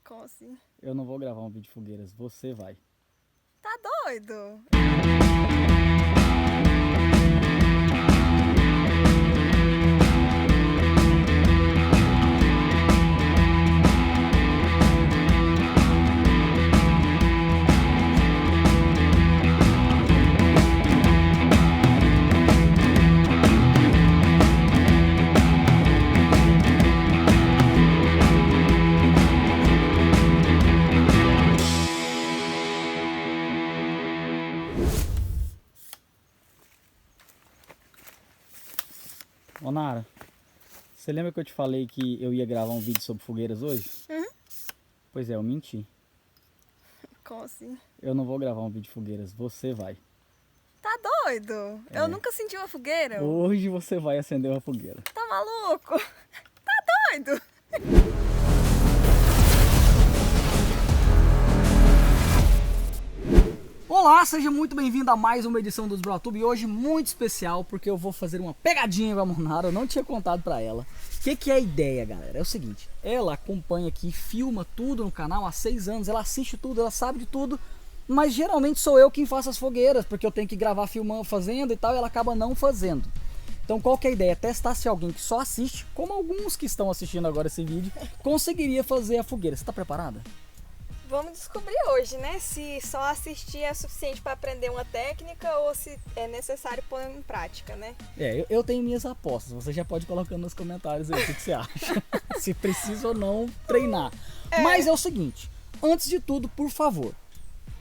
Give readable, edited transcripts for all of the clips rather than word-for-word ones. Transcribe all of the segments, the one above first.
Como assim? Eu não vou gravar um vídeo de fogueiras, você vai. Tá doido? Ô Nara, você lembra que eu te falei que eu ia gravar um vídeo sobre fogueiras hoje? Uhum. Pois é, eu menti. Como assim? Eu não vou gravar um vídeo de fogueiras, você vai. Tá doido? É. Eu nunca senti uma fogueira. Hoje você vai acender uma fogueira. Tá maluco? Tá doido? Olá, seja muito bem-vindo a mais uma edição dos BroTube e hoje muito especial porque eu vou fazer uma pegadinha com a Monara, eu não tinha contado pra ela. O que é a ideia, galera? É o seguinte, ela acompanha aqui, filma tudo no canal há 6 anos, ela assiste tudo, ela sabe de tudo, mas geralmente sou eu quem faço as fogueiras, porque eu tenho que gravar filmando, fazendo e tal, e ela acaba não fazendo. Então qual que é a ideia? Testar se alguém que só assiste, como alguns que estão assistindo agora esse vídeo, conseguiria fazer a fogueira. Você tá preparada? Vamos descobrir hoje, né? Se só assistir é suficiente para aprender uma técnica ou se é necessário pôr em prática, né? Eu tenho minhas apostas, você já pode colocar nos comentários aí o que você acha, se precisa ou não treinar. Mas é o seguinte, antes de tudo, por favor,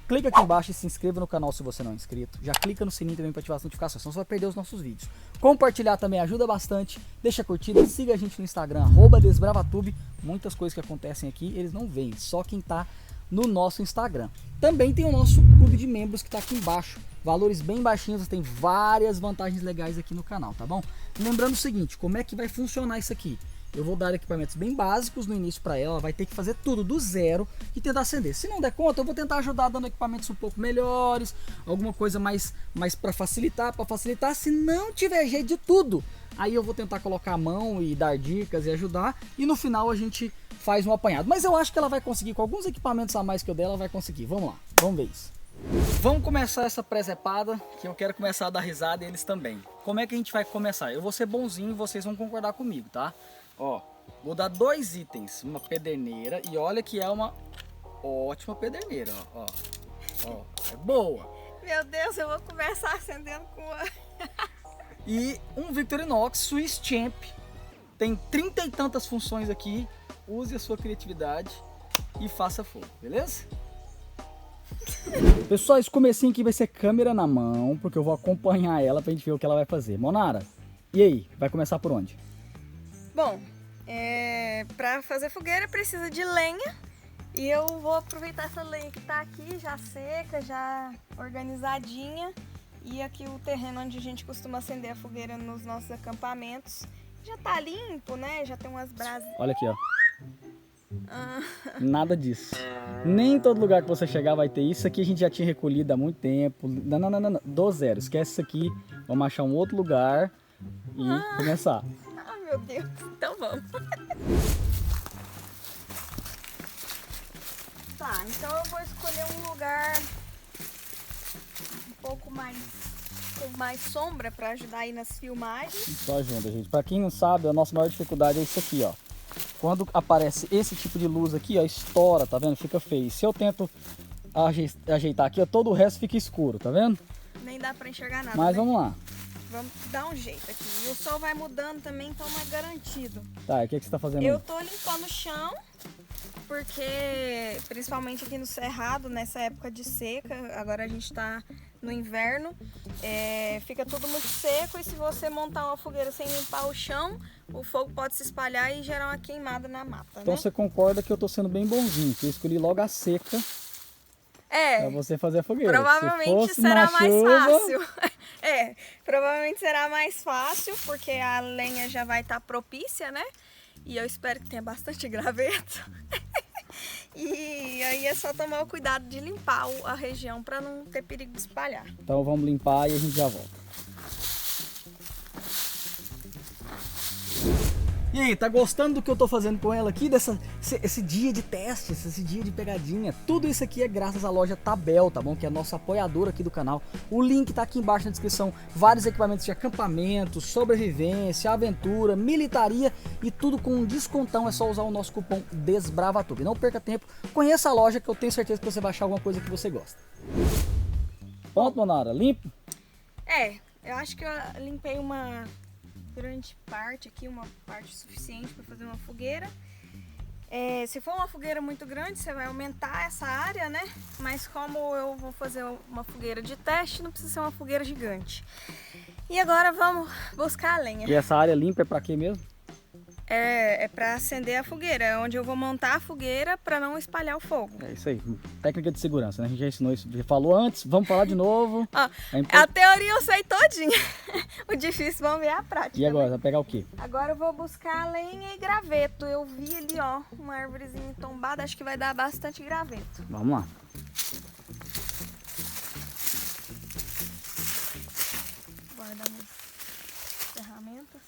clica aqui embaixo e se inscreva no canal se você não é inscrito. Já clica no sininho também para ativar as notificações, senão você vai perder os nossos vídeos. Compartilhar também ajuda bastante, deixa a curtida, siga a gente no Instagram, @desbravatube. Muitas coisas que acontecem aqui, eles não veem, só quem tá no nosso Instagram. Também tem o nosso clube de membros que está aqui embaixo, valores bem baixinhos, tem várias vantagens legais aqui no canal, tá bom? Lembrando o seguinte, como é que vai funcionar isso aqui? Eu vou dar equipamentos bem básicos no início para ela, vai ter que fazer tudo do zero e tentar acender. Se não der conta, eu vou tentar ajudar dando equipamentos um pouco melhores, alguma coisa mais para facilitar, se não tiver jeito de tudo, aí eu vou tentar colocar a mão e dar dicas e ajudar, e no final a gente faz um apanhado. Mas eu acho que ela vai conseguir, com alguns equipamentos a mais que o dela, ela vai conseguir. Vamos lá, vamos ver isso. Vamos começar essa presepada, que eu quero começar a dar risada e eles também. Como é que a gente vai começar? Eu vou ser bonzinho e vocês vão concordar comigo, tá? Ó, vou dar 2 itens, uma pederneira, e olha que é uma ótima pederneira, ó. Ó, é boa. Meu Deus, eu vou começar acendendo com a... E um Victorinox Swiss Champ. Tem 30 e tantas funções aqui. Use a sua criatividade e faça fogo, beleza? Pessoal, esse comecinho aqui vai ser câmera na mão, porque eu vou acompanhar ela pra gente ver o que ela vai fazer. Monara, e aí? Vai começar por onde? Bom, para fazer fogueira precisa de lenha. E eu vou aproveitar essa lenha que tá aqui, já seca, já organizadinha. E aqui o terreno onde a gente costuma acender a fogueira nos nossos acampamentos já tá limpo, né? Já tem umas brasas. Olha aqui, ó. Nada disso. Nem em todo lugar que você chegar vai ter isso. Isso aqui a gente já tinha recolhido há muito tempo. Não. Do zero. Esquece isso aqui. Vamos achar um outro lugar e começar. Ah, meu Deus. Então vamos. Tá, então eu vou escolher um lugar um pouco mais com mais sombra para ajudar aí nas filmagens. Só ajuda, gente. Pra quem não sabe, a nossa maior dificuldade é isso aqui, ó. Quando aparece esse tipo de luz aqui, ó, estoura, tá vendo? Fica feio. Se eu tento ajeitar aqui, ó, todo o resto fica escuro, tá vendo? Nem dá pra enxergar nada, Mas né? vamos lá. Vamos dar um jeito aqui. E o sol vai mudando também, então não é garantido. Tá, e o que você tá fazendo Eu aí? tô limpando o chão, porque principalmente aqui no Cerrado, nessa época de seca, agora a gente tá no inverno, fica tudo muito seco, e se você montar uma fogueira sem limpar o chão, o fogo pode se espalhar e gerar uma queimada na mata, Então né? você concorda que eu tô sendo bem bonzinho, que eu escolhi logo a seca pra você fazer a fogueira. Provavelmente será mais fácil. Provavelmente será mais fácil, porque a lenha já vai estar propícia, né? E eu espero que tenha bastante graveto. E aí é só tomar o cuidado de limpar a região para não ter perigo de espalhar. Então vamos limpar e a gente já volta. E aí, tá gostando do que eu tô fazendo com ela aqui? Esse dia de testes, esse dia de pegadinha? Tudo isso aqui é graças à loja Tabel, tá bom? Que é a nossa apoiadora aqui do canal. O link tá aqui embaixo na descrição. Vários equipamentos de acampamento, sobrevivência, aventura, militaria e tudo com um descontão. É só usar o nosso cupom DESBRAVATUB. Não perca tempo, conheça a loja que eu tenho certeza que você vai achar alguma coisa que você gosta. Pronto, Monara? Limpo? Eu acho que eu limpei uma grande parte aqui, uma parte suficiente para fazer uma fogueira. Se for uma fogueira muito grande, você vai aumentar essa área, né? Mas como eu vou fazer uma fogueira de teste, não precisa ser uma fogueira gigante. E agora vamos buscar a lenha. E essa área limpa é pra quê mesmo? É para acender a fogueira, é onde eu vou montar a fogueira para não espalhar o fogo. É isso aí, técnica de segurança, né? A gente já ensinou isso, já falou antes, vamos falar de novo. Ó, a teoria eu sei todinha, o difícil vamos ver a prática. E agora, né? vai pegar o quê? Agora eu vou buscar lenha e graveto. Eu vi ali, ó, uma árvorezinha tombada, acho que vai dar bastante graveto. Vamos lá. Guardar minhas ferramentas.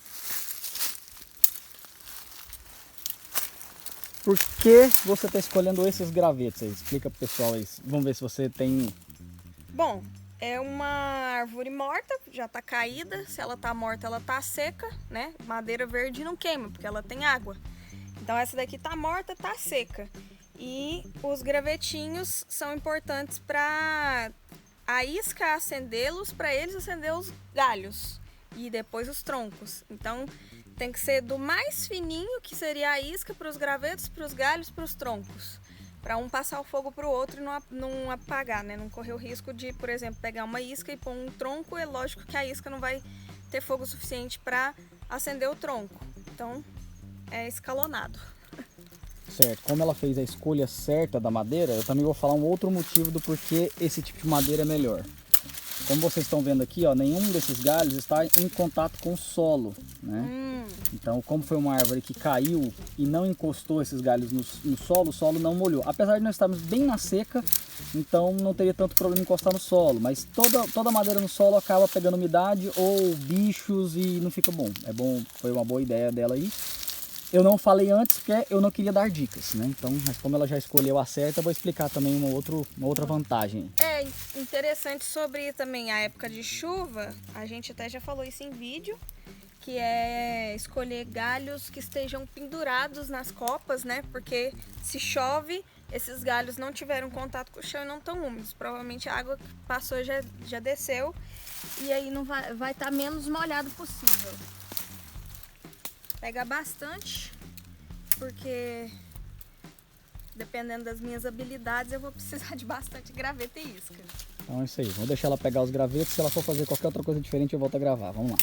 Por que você está escolhendo esses gravetos aí? Explica pro pessoal aí. Vamos ver se você tem... Bom, é uma árvore morta, já tá caída. Se ela tá morta, ela tá seca, né? Madeira verde não queima, porque ela tem água. Então essa daqui tá morta, tá seca. E os gravetinhos são importantes para a isca acendê-los, para eles acender os galhos e depois os troncos. Então tem que ser do mais fininho, que seria a isca, para os gravetos, para os galhos, para os troncos. Para um passar o fogo para o outro e não apagar, né? Não correr o risco de, por exemplo, pegar uma isca e pôr um tronco. É lógico que a isca não vai ter fogo suficiente para acender o tronco. Então é escalonado. Certo, como ela fez a escolha certa da madeira, eu também vou falar um outro motivo do porquê esse tipo de madeira é melhor. Como vocês estão vendo aqui, ó, nenhum desses galhos está em contato com o solo, né? Então, como foi uma árvore que caiu e não encostou esses galhos no solo, o solo não molhou. Apesar de nós estarmos bem na seca, então não teria tanto problema encostar no solo. Mas toda madeira no solo acaba pegando umidade ou bichos e não fica bom. É bom, foi uma boa ideia dela aí. Eu não falei antes porque eu não queria dar dicas, né? Então, mas como ela já escolheu a certa, eu vou explicar também uma outra vantagem. É interessante sobre também a época de chuva, a gente até já falou isso em vídeo, que é escolher galhos que estejam pendurados nas copas, né? Porque se chove, esses galhos não tiveram contato com o chão e não estão úmidos. Provavelmente a água que passou já desceu e aí não vai estar menos molhado possível. Pega bastante, porque dependendo das minhas habilidades eu vou precisar de bastante graveto e isca. Então é isso aí, vamos deixar ela pegar os gravetos, se ela for fazer qualquer outra coisa diferente eu volto a gravar, vamos lá.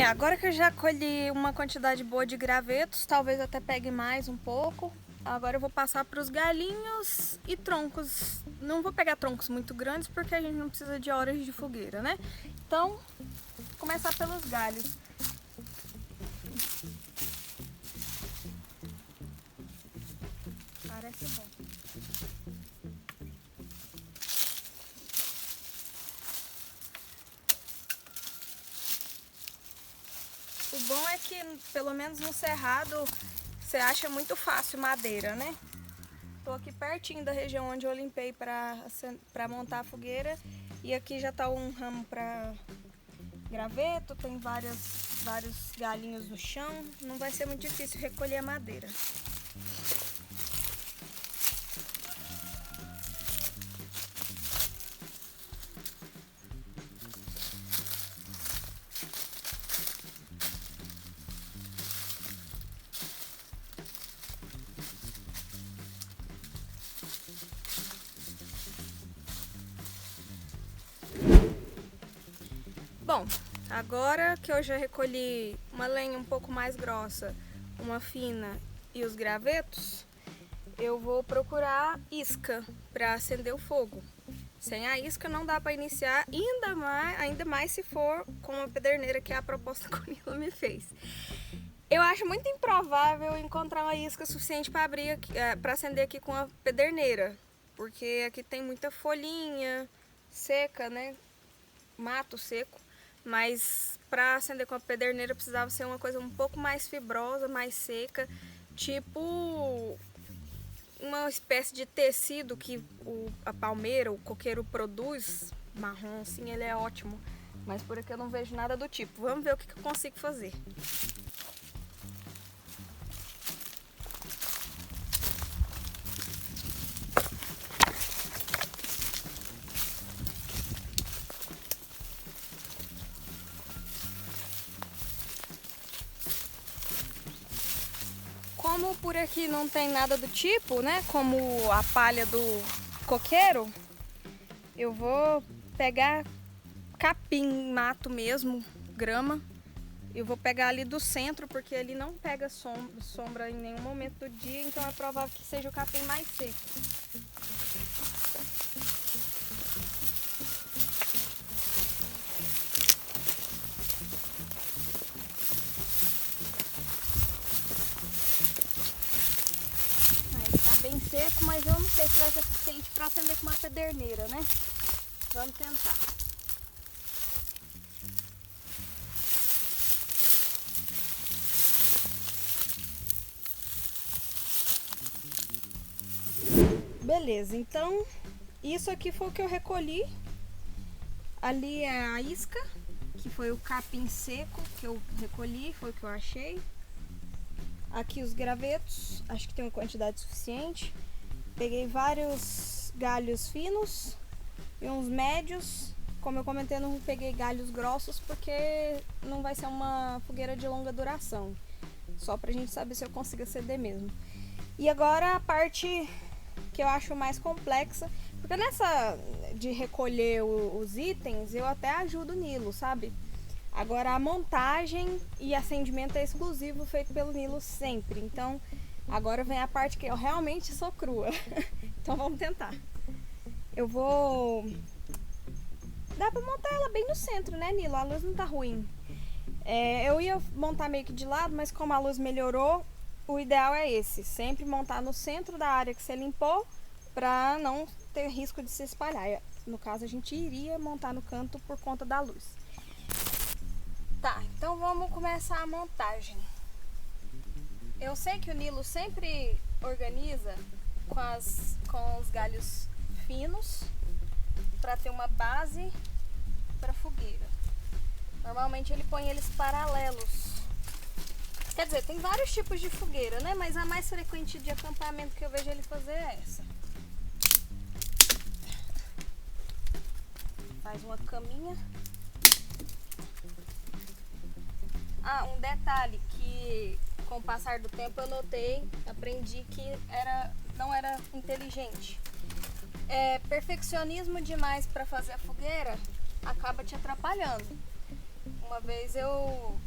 Agora que eu já colhi uma quantidade boa de gravetos, talvez até pegue mais um pouco. Agora eu vou passar para os galinhos e troncos. Não vou pegar troncos muito grandes porque a gente não precisa de horas de fogueira, né? Então, vou começar pelos galhos. Parece bom. O bom é que, pelo menos no cerrado, você acha muito fácil madeira, né? Tô aqui pertinho da região onde eu limpei para montar a fogueira. E aqui já tá um ramo para graveto, tem vários galinhos no chão. Não vai ser muito difícil recolher a madeira. Bom, agora que eu já recolhi uma lenha um pouco mais grossa, uma fina e os gravetos, eu vou procurar isca para acender o fogo. Sem a isca não dá para iniciar, ainda mais se for com uma pederneira, que é a proposta que o Nilo me fez. Eu acho muito improvável encontrar uma isca suficiente para acender aqui com a pederneira, porque aqui tem muita folhinha seca, né? Mato seco. mas para acender com a pederneira precisava ser uma coisa um pouco mais fibrosa, mais seca, tipo uma espécie de tecido que a palmeira, o coqueiro produz, marrom assim, ele é ótimo. Mas por aqui eu não vejo nada do tipo. Vamos ver o que eu consigo fazer. Como por aqui não tem nada do tipo, né? Como a palha do coqueiro, eu vou pegar capim, mato mesmo, grama. Eu vou pegar ali do centro, porque ele não pega sombra em nenhum momento do dia, então é provável que seja o capim mais seco. Aí tá bem seco, mas eu não sei se vai ser suficiente para acender com uma pederneira, né? Vamos tentar. Beleza, então isso aqui foi o que eu recolhi. Ali é a isca, que foi o capim seco que eu recolhi, foi o que eu achei. Aqui os gravetos, acho que tem uma quantidade suficiente. Peguei vários galhos finos e uns médios. Como eu comentei, eu não peguei galhos grossos porque não vai ser uma fogueira de longa duração. Só pra gente saber se eu consigo acender mesmo. E agora a parte que eu acho mais complexa, porque nessa de recolher os itens eu até ajudo o Nilo, sabe? Agora a montagem e acendimento é exclusivo, feito pelo Nilo sempre. Então agora vem a parte que eu realmente sou crua. Então vamos tentar. Eu vou... Dá pra montar ela bem no centro, né, Nilo? A luz não tá ruim. Eu ia montar meio que de lado, mas como a luz melhorou, o ideal é esse, sempre montar no centro da área que você limpou para não ter risco de se espalhar. No caso, a gente iria montar no canto por conta da luz. Tá, então vamos começar a montagem. Eu sei que o Nilo sempre organiza com os galhos finos para ter uma base para fogueira. Normalmente ele põe eles paralelos. Quer dizer, tem vários tipos de fogueira, né? Mas a mais frequente de acampamento que eu vejo ele fazer é essa. Faz uma caminha. Ah, um detalhe que com o passar do tempo eu notei, aprendi que não era inteligente. Perfeccionismo demais para fazer a fogueira acaba te atrapalhando. Uma vez eu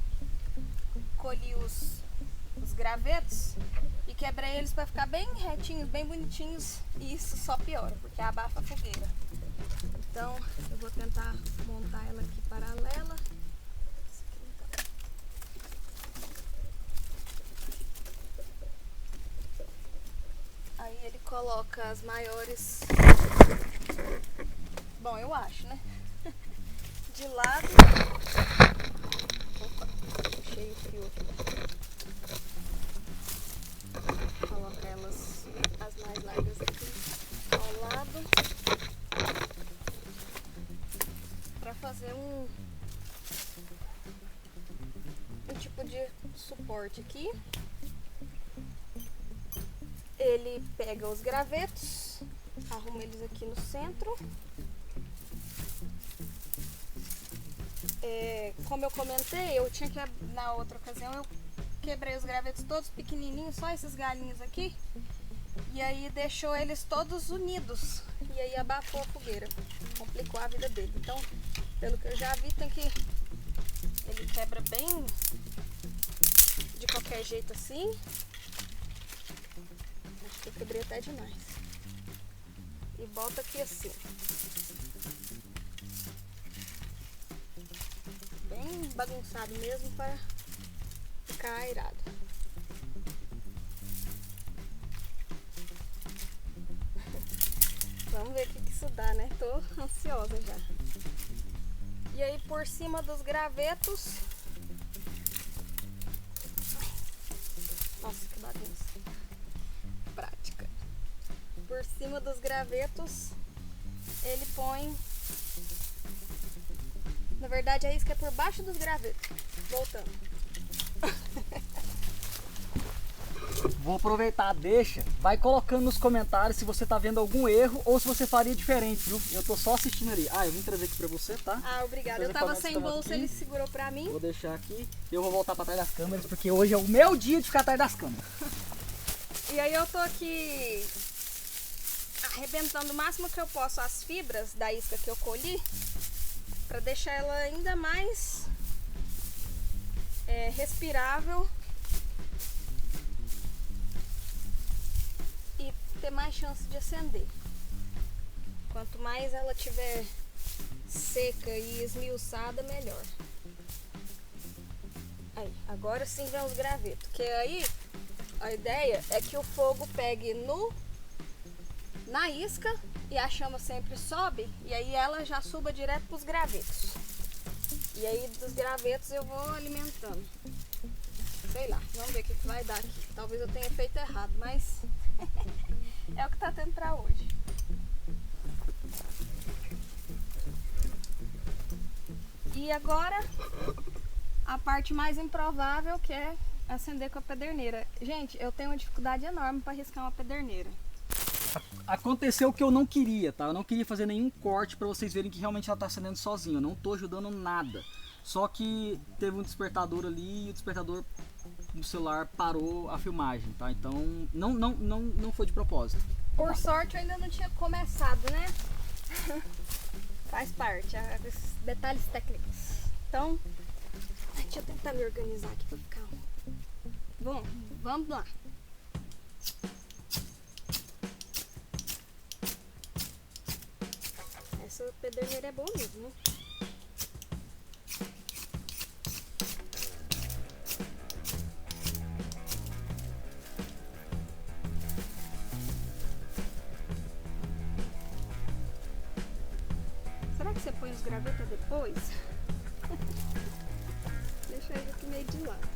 colhi os gravetos e quebrei eles para ficar bem retinhos, bem bonitinhos, e isso só piora, porque abafa a fogueira. Então eu vou tentar montar ela aqui paralela. Aí ele coloca as maiores, bom, eu acho, né? De lado. Opa, puxei o fio aqui. Coloca elas, as mais largas aqui ao lado, para fazer um tipo de suporte aqui. Ele pega os gravetos, arruma eles aqui no centro. Como eu comentei, na outra ocasião eu quebrei os gravetos todos pequenininhos, só esses galinhos aqui, e aí deixou eles todos unidos, e aí abafou a fogueira, complicou a vida dele. Então, pelo que eu já vi, ele quebra bem de qualquer jeito assim. Acho que eu quebrei até demais. E volta aqui assim. Bem bagunçado mesmo para ficar airado. Vamos ver o que isso dá, né? Tô ansiosa já. E aí por cima dos gravetos... Nossa, que bagunça. Prática. Por cima dos gravetos, ele põe... Na verdade, a isca é por baixo dos gravetos. Voltando. Vou aproveitar, deixa. Vai colocando nos comentários se você tá vendo algum erro ou se você faria diferente, viu? Eu tô só assistindo ali. Eu vim trazer aqui pra você, tá? Ah, obrigada. Eu tava sem bolsa, ele segurou pra mim. Vou deixar aqui. Eu vou voltar pra trás das câmeras, porque hoje é o meu dia de ficar atrás das câmeras. E aí eu tô aqui arrebentando o máximo que eu posso as fibras da isca que eu colhi, pra deixar ela ainda mais respirável e ter mais chance de acender. Quanto mais ela tiver seca e esmiuçada, melhor. Aí, agora sim vem os gravetos, que aí a ideia é que o fogo pegue na isca e a chama sempre sobe, e aí ela já suba direto para os gravetos. E aí dos gravetos eu vou alimentando. Sei lá, vamos ver o que vai dar aqui. Talvez eu tenha feito errado, mas é o que tá tendo para hoje. E agora a parte mais improvável, que é acender com a pederneira. Gente, eu tenho uma dificuldade enorme para riscar uma pederneira. Aconteceu o que eu não queria, tá? Eu não queria fazer nenhum corte pra vocês verem que realmente ela tá acendendo sozinha. Eu não tô ajudando nada. Só que teve um despertador ali e o despertador no celular parou a filmagem, tá? Então não foi de propósito. Por sorte eu ainda não tinha começado, né? Faz parte, esses detalhes técnicos. Então, deixa eu tentar me organizar aqui pra ficar. Bom, vamos lá. Essa pederneira é boa mesmo, né? Será que você põe os gravetos depois? Deixa ele aqui meio de lado.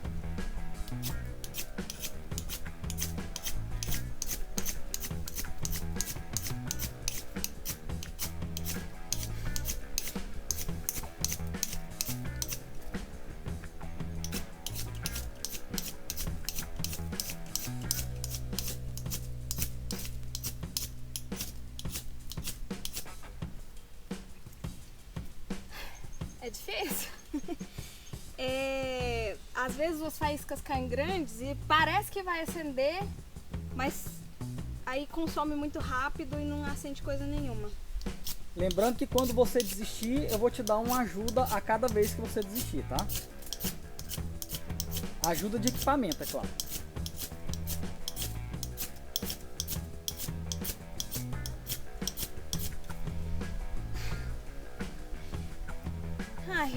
É difícil. Às vezes as faíscas caem grandes e parece que vai acender, mas aí consome muito rápido e não acende coisa nenhuma. Lembrando que quando você desistir, eu vou te dar uma ajuda a cada vez que você desistir, tá? Ajuda de equipamento, é claro.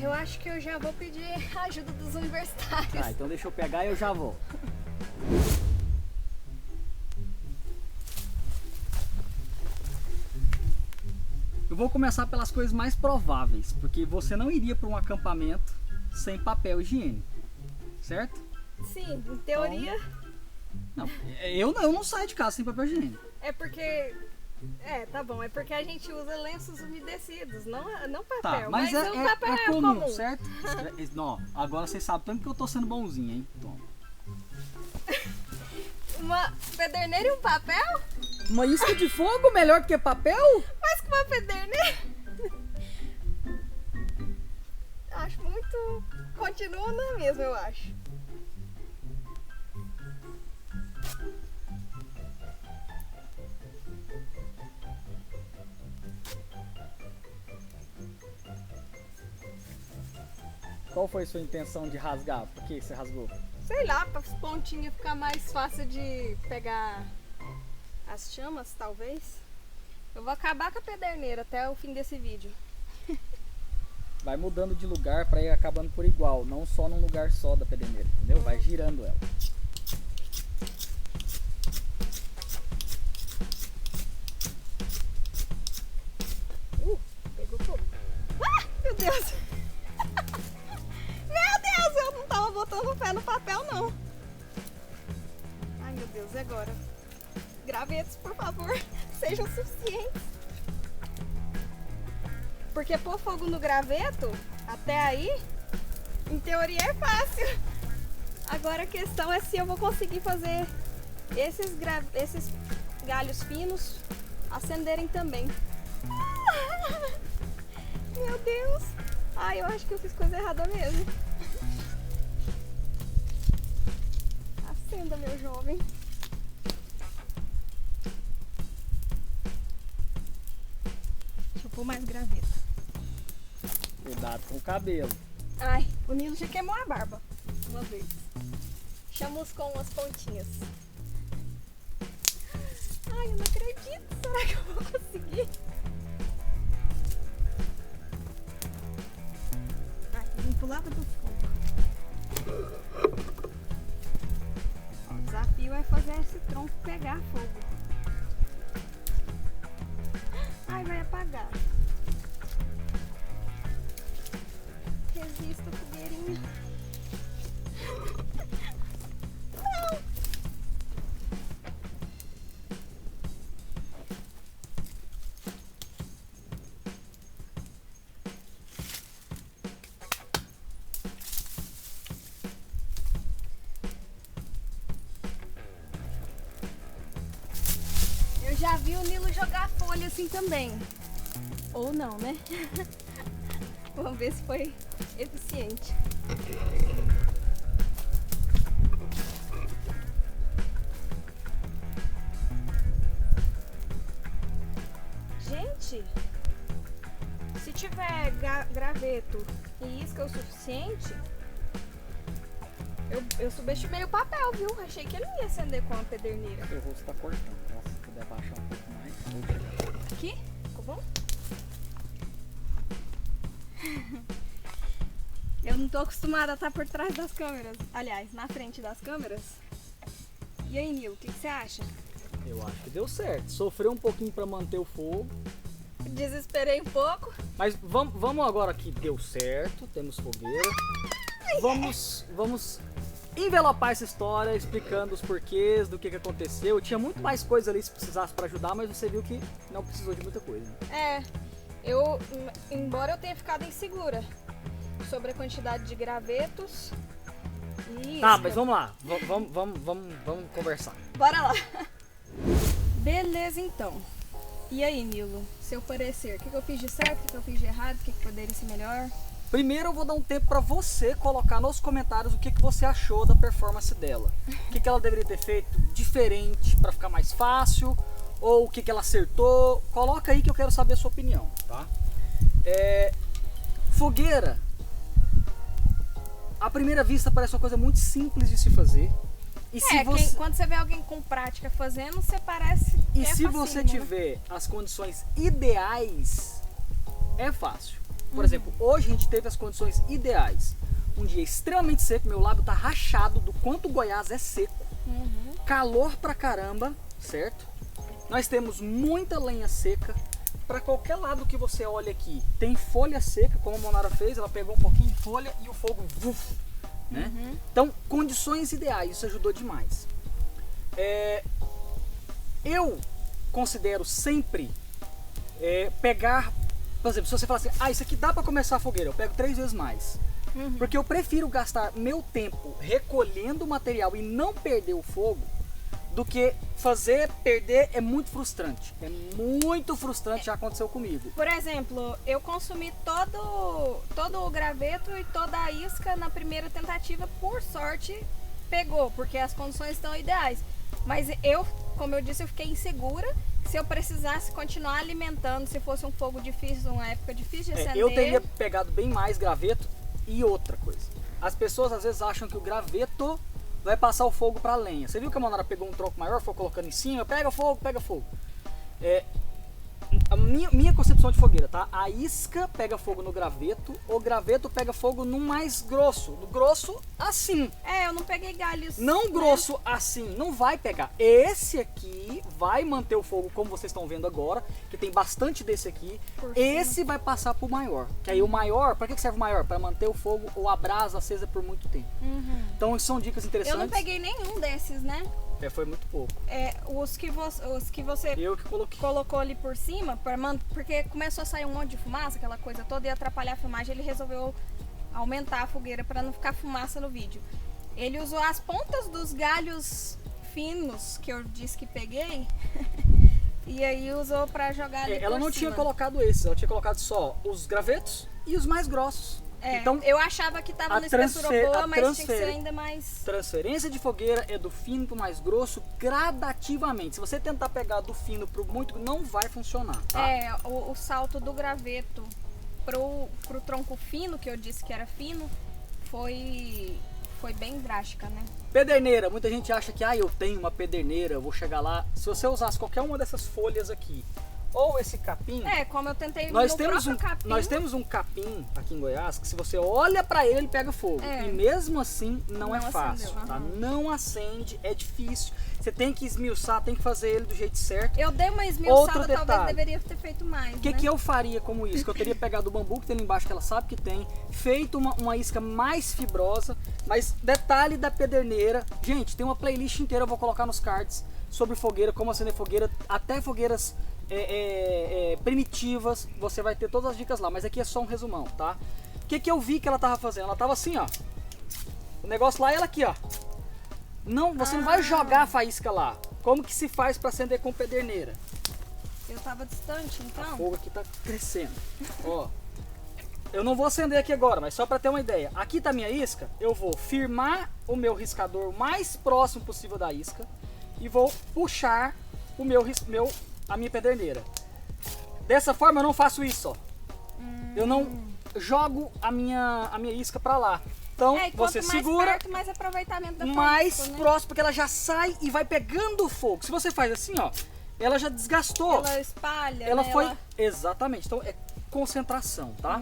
Eu acho que eu já vou pedir a ajuda dos universitários. Tá, então deixa eu pegar e eu já vou. Eu vou começar pelas coisas mais prováveis, porque você não iria para um acampamento sem papel higiênico, certo? Sim, em teoria. Não, eu não saio de casa sem papel higiênico. É porque... tá bom, é porque a gente usa lenços umedecidos, não papel. Tá, mas o papel é comum, certo? Não, agora vocês sabem tanto que eu tô sendo bonzinho, hein? Toma. Uma pederneira e um papel? Uma isca de fogo melhor do que papel? Mas com uma pederneira? Acho muito... Continua na mesma, eu acho. Qual foi a sua intenção de rasgar? Por que você rasgou? Sei lá, para as pontinhas ficar mais fácil de pegar as chamas, talvez. Eu vou acabar com a pederneira até o fim desse vídeo. Vai mudando de lugar para ir acabando por igual, não só num lugar só da pederneira, entendeu? Vai girando ela. Pegou fogo. Ah, meu Deus! fé no papel, não. Ai, meu Deus, e agora? Gravetos, por favor, sejam suficientes. Porque pôr fogo no graveto, até aí, em teoria é fácil. Agora a questão é se eu vou conseguir fazer esses galhos finos acenderem também. Meu Deus! Ai, eu acho que eu fiz coisa errada mesmo. Acenda, meu jovem. Deixa eu pôr mais graveto. Cuidado com o cabelo. Ai, o Nilo já queimou a barba uma vez. Chamus com umas pontinhas. Ai, eu não acredito. Será que eu vou conseguir? Ai, vim pro lado do fogo. Ó, o desafio é fazer esse tronco pegar fogo. Ai, vai apagar. Resista, fogueirinha. Não! Eu já vi o Nilo jogar folha assim também. Ou não, né? Vamos ver se foi eficiente. Gente, se tiver graveto e isca o suficiente, eu subestimei o papel, viu? Achei que ele não ia acender com a pederneira. Seu rosto tá cortando. Nossa, se puder baixar um pouco mais. Aqui? Ficou bom? Eu não tô acostumada a estar por trás das câmeras. Aliás, na frente das câmeras. E aí, Nilo, o que você acha? Eu acho que deu certo. Sofreu um pouquinho pra manter o fogo. Desesperei um pouco. Mas vamos agora que deu certo. Temos fogueira. Vamos envelopar essa história explicando os porquês, do que aconteceu. Tinha muito mais coisa ali se precisasse pra ajudar, mas você viu que não precisou de muita coisa. Embora eu tenha ficado insegura sobre a quantidade de gravetos e Tá, mas vamos lá. Vamos conversar. Bora lá. Beleza, então. E aí, Nilo, seu parecer, o que eu fiz de certo, o que eu fiz de errado, o que poderia ser melhor? Primeiro eu vou dar um tempo pra você colocar nos comentários o que você achou da performance dela. O que ela deveria ter feito diferente pra ficar mais fácil, ou o que ela acertou. Coloca aí que eu quero saber a sua opinião, tá? Fogueira, à primeira vista parece uma coisa muito simples de se fazer. E quando você vê alguém com prática fazendo, você parece que E se facinho, você né? tiver as condições ideais, é fácil. Por exemplo, hoje a gente teve as condições ideais. Um dia extremamente seco, meu lábio tá rachado do quanto o Goiás é seco. Calor pra caramba, certo? Nós temos muita lenha seca. Para qualquer lado que você olha aqui, tem folha seca, como a Monara fez, ela pegou um pouquinho de folha e o fogo, né? Então, condições ideais, isso ajudou demais. Eu considero sempre pegar, por exemplo, se você falar assim, isso aqui dá para começar a fogueira, eu pego 3 vezes mais. Porque eu prefiro gastar meu tempo recolhendo o material e não perder o fogo, do que perder é muito frustrante. É muito frustrante, já aconteceu comigo. Por exemplo, eu consumi todo o graveto e toda a isca na primeira tentativa, por sorte pegou, porque as condições estão ideais. Mas como eu disse, eu fiquei insegura se eu precisasse continuar alimentando, se fosse um fogo difícil, uma época difícil de acender. Eu teria pegado bem mais graveto. E outra coisa, as pessoas às vezes acham que o graveto vai passar o fogo para a lenha. Você viu que a Monara pegou um tronco maior, foi colocando em cima, pega fogo, pega fogo. a minha concepção de fogueira, tá? A isca pega fogo no graveto, o graveto pega fogo no mais grosso. No grosso, assim. Eu não peguei galhos. Não grosso assim, não vai pegar. Esse aqui vai manter o fogo, como vocês estão vendo agora, que tem bastante desse aqui. Esse vai passar pro maior. Que aí o maior, pra que serve o maior? Pra manter o fogo ou a brasa acesa por muito tempo. Então são dicas interessantes. Eu não peguei nenhum desses, né? Foi muito pouco. Os que você Eu que coloquei. colocou ali por cima, porque começou a sair um monte de fumaça, aquela coisa toda, e atrapalhar a filmagem, ele resolveu aumentar a fogueira para não ficar fumaça no vídeo. Ele usou as pontas dos galhos finos que eu disse que peguei, e aí usou para jogar ali ela por não cima. tinha colocado esses, ela tinha colocado só os gravetos e os mais grossos. Então, eu achava que tava na espessura boa, mas tinha que ser ainda mais... Transferência de fogueira é do fino pro mais grosso gradativamente. Se você tentar pegar do fino pro muito, não vai funcionar, tá? O salto do graveto pro tronco fino, que eu disse que era fino, foi bem drástica, né? Pederneira, muita gente acha que eu tenho uma pederneira, eu vou chegar lá. Se você usasse qualquer uma dessas folhas aqui, ou esse capim... como eu tentei nós no temos próprio capim... Nós temos um capim aqui em Goiás que se você olha pra ele pega fogo. E mesmo assim não é fácil, acendeu, tá? Não acende, é difícil. Você tem que esmiuçar, tem que fazer ele do jeito certo. Eu dei uma esmiuçada, Outro detalhe, talvez deveria ter feito mais, O que eu faria como isca? Eu teria pegado o bambu que tem ali embaixo, que ela sabe que tem, feito uma isca mais fibrosa, mas detalhe da pederneira. Gente, tem uma playlist inteira, eu vou colocar nos cards, sobre fogueira, como acender fogueira, até fogueiras primitivas, você vai ter todas as dicas lá, mas aqui é só um resumão, tá? O que eu vi que ela tava fazendo? Ela tava assim, ó, o negócio lá e ela aqui, ó. Não, você não vai jogar a faísca lá. Como que se faz para acender com pederneira? Eu tava distante, então. O fogo aqui tá crescendo. Ó, eu não vou acender aqui agora, mas só para ter uma ideia. Aqui tá a minha isca, eu vou firmar o meu riscador o mais próximo possível da isca e vou puxar a minha pederneira. Dessa forma eu não faço isso, ó. Eu não jogo a minha isca para lá. Então você segura perto, mais aproveitamento da mais faísca, né? próximo, porque ela já sai e vai pegando o fogo. Se você faz assim, ó, ela já desgastou. Ela espalha, Ela né? foi exatamente. Então é concentração, tá?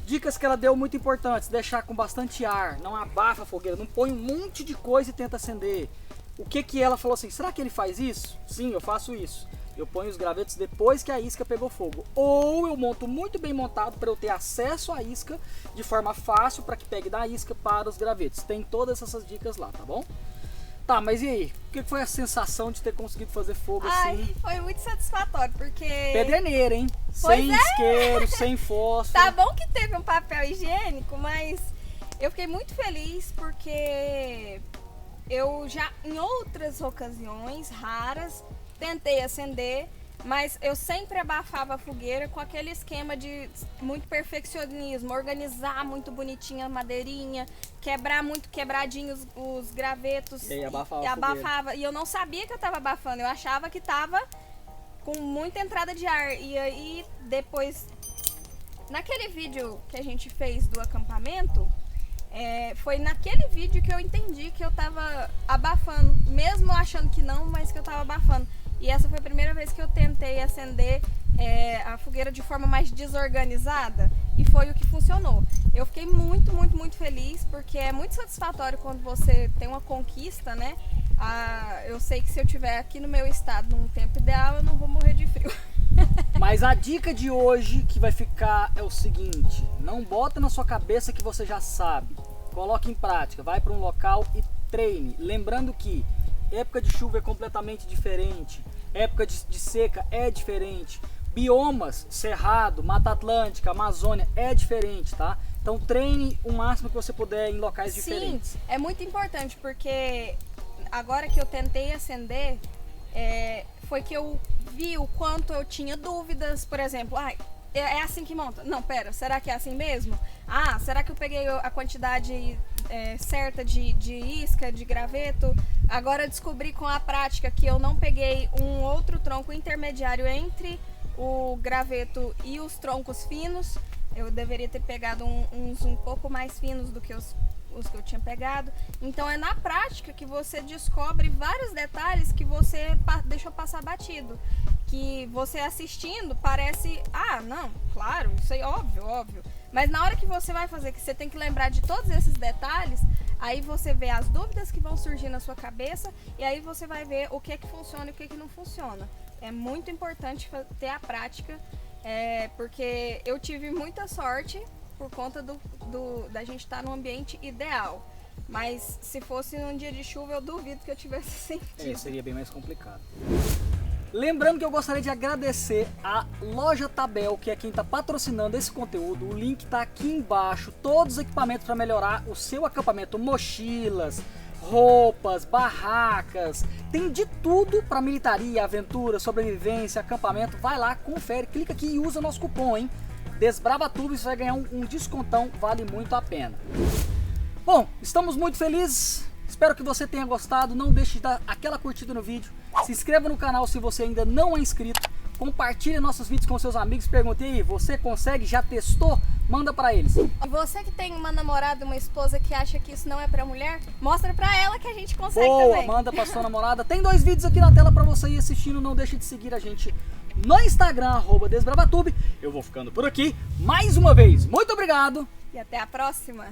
Dicas que ela deu muito importantes: deixar com bastante ar, não abafa a fogueira, não põe um monte de coisa e tenta acender. O que ela falou assim? Será que ele faz isso? Sim, eu faço isso. Eu ponho os gravetos depois que a isca pegou fogo. Ou eu monto muito bem montado para eu ter acesso à isca de forma fácil para que pegue da isca para os gravetos. Tem todas essas dicas lá, tá bom? Tá, mas e aí? O que foi a sensação de ter conseguido fazer fogo assim? Foi muito satisfatório, porque... Pederneira, hein? Sem isqueiro, sem fósforo. Tá bom que teve um papel higiênico, mas eu fiquei muito feliz porque eu já, em outras ocasiões raras, tentei acender, mas eu sempre abafava a fogueira com aquele esquema de muito perfeccionismo, organizar muito bonitinha a madeirinha, quebrar muito quebradinho os gravetos e abafava e abafava. E eu não sabia que eu tava abafando, eu achava que tava com muita entrada de ar. E aí depois, naquele vídeo que a gente fez do acampamento, foi naquele vídeo que eu entendi que eu tava abafando, mesmo achando que não, mas que eu tava abafando. E essa foi a primeira vez que eu tentei acender a fogueira de forma mais desorganizada e foi o que funcionou. Eu fiquei muito, muito, muito feliz, porque é muito satisfatório quando você tem uma conquista, né? Eu sei que se eu estiver aqui no meu estado num tempo ideal, eu não vou morrer de frio. Mas a dica de hoje que vai ficar é o seguinte: não bota na sua cabeça que você já sabe. Coloque em prática, vai para um local e treine. Lembrando que época de chuva é completamente diferente, época de seca é diferente, biomas, Cerrado, Mata Atlântica, Amazônia é diferente, tá? Então treine o máximo que você puder em locais diferentes. Sim, é muito importante, porque agora que eu tentei acender, foi que eu vi o quanto eu tinha dúvidas, por exemplo, é assim que monta? Não, pera, será que é assim mesmo? Será que eu peguei a quantidade certa de isca, de graveto? Agora eu descobri com a prática que eu não peguei um outro tronco intermediário entre o graveto e os troncos finos. Eu deveria ter pegado uns um pouco mais finos do que os que eu tinha pegado. Então é na prática que você descobre vários detalhes que você deixou passar batido. que você assistindo parece, ah, não, claro, isso aí óbvio, óbvio. Mas na hora que você vai fazer, que você tem que lembrar de todos esses detalhes, aí você vê as dúvidas que vão surgir na sua cabeça e aí você vai ver o que funciona e o que não funciona. É muito importante ter a prática, porque eu tive muita sorte por conta da gente estar num ambiente ideal. Mas se fosse num dia de chuva, eu duvido que eu tivesse sentido. Seria bem mais complicado. Lembrando que eu gostaria de agradecer a Loja Tabel, que é quem está patrocinando esse conteúdo. O link está aqui embaixo. Todos os equipamentos para melhorar o seu acampamento. Mochilas, roupas, barracas. Tem de tudo para militaria, aventura, sobrevivência, acampamento. Vai lá, confere, clica aqui e usa nosso cupom, hein? DesbravaTube, você vai ganhar um descontão, vale muito a pena. Bom, estamos muito felizes. Espero que você tenha gostado. Não deixe de dar aquela curtida no vídeo. Se inscreva no canal se você ainda não é inscrito. Compartilhe nossos vídeos com seus amigos. Pergunte aí, você consegue? Já testou? Manda pra eles. E você que tem uma namorada, uma esposa que acha que isso não é pra mulher, mostra pra ela que a gente consegue também. Manda pra sua namorada. Tem 2 vídeos aqui na tela pra você ir assistindo. Não deixe de seguir a gente no Instagram, @DesbravaTube. Eu vou ficando por aqui. Mais uma vez, muito obrigado. E até a próxima.